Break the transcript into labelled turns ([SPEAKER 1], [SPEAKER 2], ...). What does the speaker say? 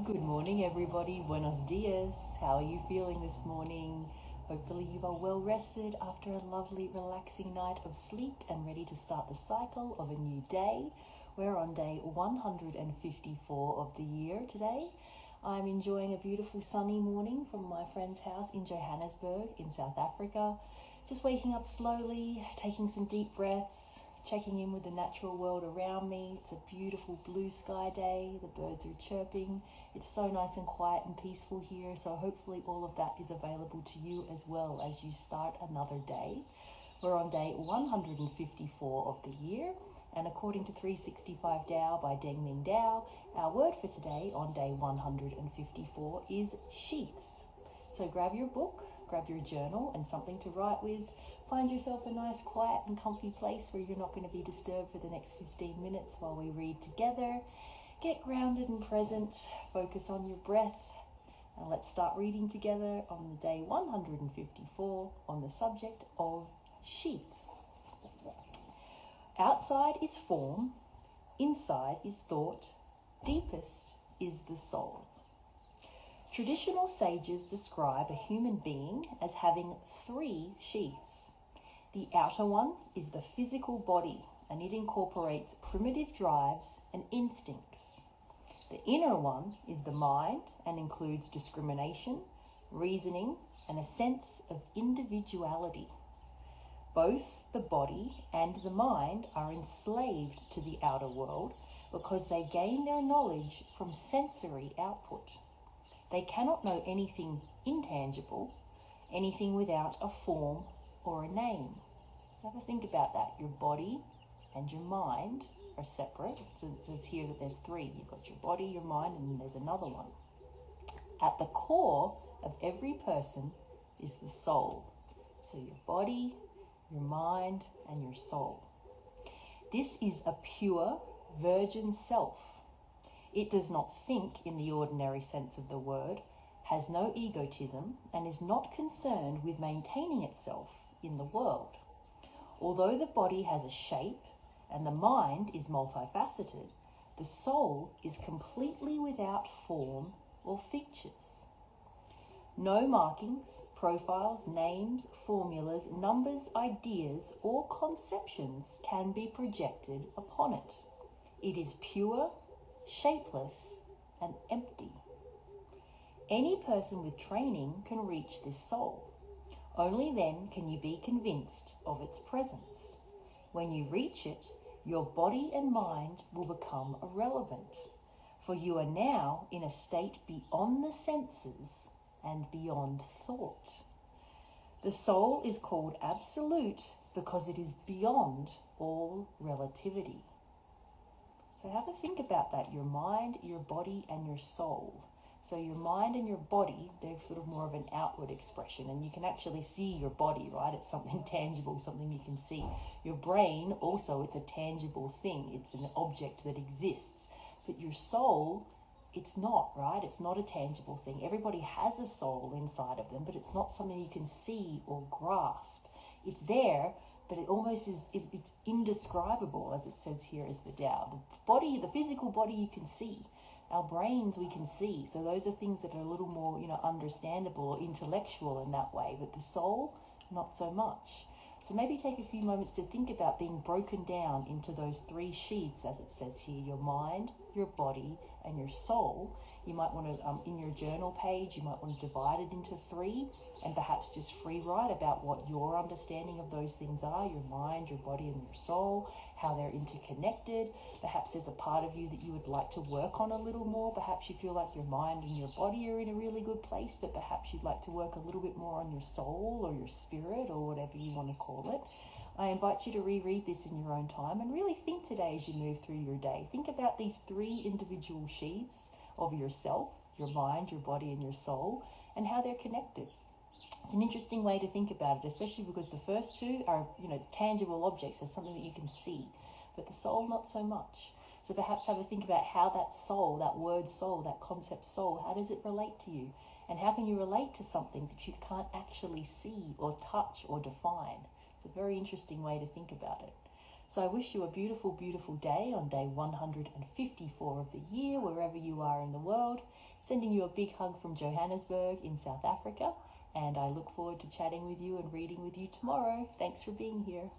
[SPEAKER 1] Good morning, everybody. Buenos dias. How are you feeling this morning? Hopefully you are well rested after a lovely, relaxing night of sleep and ready to start the cycle of a new day. We're on day 154 of the year today. I'm enjoying a beautiful sunny morning from my friend's house in Johannesburg in South Africa. Just waking up slowly, taking some deep breaths, checking in with the natural world around me. It's a beautiful blue sky day. The birds are chirping. It's so nice and quiet and peaceful here. So hopefully all of that is available to you as well as you start another day. We're on day 154 of the year. And according to 365 Tao by Deng Ming Dao, our word for today on day 154 is Sheaths. So grab your book, grab your journal and something to write with. Find yourself a nice, quiet and comfy place where you're not going to be disturbed for the next 15 minutes while we read together. Get grounded and present. Focus on your breath. And let's start reading together on the day 154 on the subject of sheaths. Outside is form, inside is thought, deepest is the soul. Traditional sages describe a human being as having 3 sheaths. The outer one is the physical body, and it incorporates primitive drives and instincts. The inner one is the mind and includes discrimination, reasoning, and a sense of individuality. Both the body and the mind are enslaved to the outer world because they gain their knowledge from sensory output. They cannot know anything intangible, anything without a form or a name. So have a think about that. Your body and your mind are separate. So it says here that there's 3. You've got your body, your mind, and then there's another one. At the core of every person is the soul. So your body, your mind, and your soul. This is a pure, virgin self. It does not think in the ordinary sense of the word, has no egotism, and is not concerned with maintaining itself in the world. Although the body has a shape and the mind is multifaceted, the soul is completely without form or features. No markings, profiles, names, formulas, numbers, ideas, or conceptions can be projected upon it. It is pure, shapeless, and empty. Any person with training can reach this soul. Only then can you be convinced of its presence. When you reach it, your body and mind will become irrelevant, for you are now in a state beyond the senses and beyond thought. The soul is called absolute because it is beyond all relativity. So have a think about that, your mind, your body, and your soul. So your mind and your body, they're sort of more of an outward expression, and you can actually see your body, right? It's something tangible, something you can see. Your brain, also, it's a tangible thing. It's an object that exists. But your soul, it's not, right? It's not a tangible thing. Everybody has a soul inside of them, but it's not something you can see or grasp. It's there, but it almost it's indescribable, as it says here as the Tao. The body, the physical body you can see. Our brains we can see. So those are things that are a little more, understandable or intellectual in that way. But the soul, not so much. So maybe take a few moments to think about being broken down into those 3 sheaths, as it says here, your mind, your body, and your soul. You might want to, in your journal page, you might want to divide it into 3 and perhaps just free write about what your understanding of those things are, your mind, your body, and your soul, how they're interconnected. Perhaps there's a part of you that you would like to work on a little more. Perhaps you feel like your mind and your body are in a really good place, but perhaps you'd like to work a little bit more on your soul or your spirit or whatever you want to call it. I invite you to reread this in your own time and really think today as you move through your day. Think about these 3 individual sheaths of yourself, your mind, your body, and your soul, and how they're connected. It's an interesting way to think about it, especially because the first 2 are, it's tangible objects. There's something that you can see, but the soul, not so much. So perhaps have a think about how that soul, that word soul, that concept soul, how does it relate to you? And how can you relate to something that you can't actually see or touch or define? It's a very interesting way to think about it. So I wish you a beautiful, beautiful day on day 154 of the year, wherever you are in the world. Sending you a big hug from Johannesburg in South Africa, and I look forward to chatting with you and reading with you tomorrow. Thanks for being here.